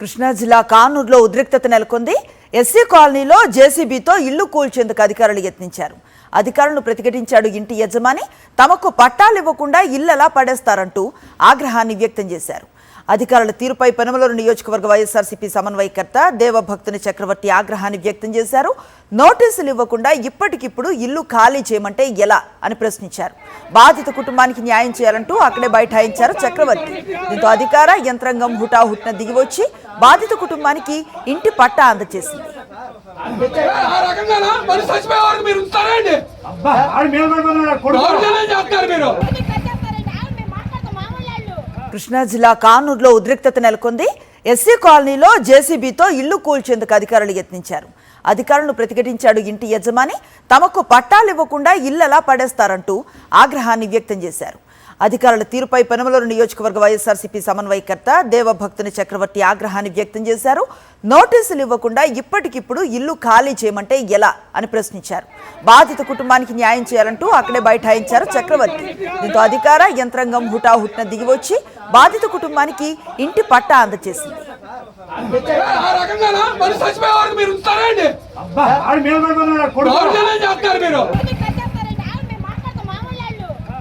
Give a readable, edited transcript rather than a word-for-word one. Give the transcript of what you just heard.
కృష్ణా జిల్లా కానూరులో ఉద్రిక్తత నెలకొంది. ఎస్సీ కాలనీలో జేసీబీతో ఇల్లు కూల్చేందుకు అధికారులు యత్నించారు. అధికారులను ప్రతిఘటించాడు ఇంటి యజమాని. తమకు పట్టాలు ఇవ్వకుండా ఇల్లు ఎలా పడేస్తారంటూ ఆగ్రహాన్ని వ్యక్తం చేశారు. అధికారుల తీరుపై పెనమలూరు నియోజకవర్గ వైఎస్ఆర్సీపీ సమన్వయకర్త దేవభక్తుని చక్రవర్తి ఆగ్రహాన్ని వ్యక్తం చేశారు. నోటీసులు ఇవ్వకుండా ఇప్పటికిప్పుడు ఇల్లు ఖాళీ చేయమంటే ఎలా అని ప్రశ్నించారు. బాధిత కుటుంబానికి న్యాయం చేయాలంటూ అక్కడే బైఠాయించారు చక్రవర్తి. దీంతో అధికార యంత్రాంగం హుటాహుట్న దిగివచ్చి బాధిత కుటుంబానికి ఇంటి పట్టా అందజేసింది. కృష్ణా జిల్లా కానూరులో ఉద్రిక్తత నెలకొంది. ఎస్సీ కాలనీలో జేసీబీతో ఇల్లు కూల్చేందుకు అధికారులు యత్నించారు. అధికారులను ప్రతిఘటించాడు ఇంటి యజమాని. తమకు పట్టాలు ఇవ్వకుండా ఇల్లు ఎలా పడేస్తారంటూ ఆగ్రహాన్ని వ్యక్తం చేశారు. అధికారుల తీరుపై పెనమలూరు నియోజకవర్గ వైఎస్ఆర్సీపీ సమన్వయకర్త దేవభక్తుని చక్రవర్తి ఆగ్రహాన్ని వ్యక్తం చేశారు. నోటీసులు ఇవ్వకుండా ఇప్పటికిప్పుడు ఇల్లు ఖాళీ చేయమంటే ఎలా అని ప్రశ్నించారు. బాధిత కుటుంబానికి న్యాయం చేయాలంటూ అక్కడే బైఠాయించారు చక్రవర్తి. దీంతో అధికార యంత్రాంగం హుటాహుట్న దిగివచ్చి బాధిత కుటుంబానికి ఇంటి పట్టా అందజేసింది. మీరు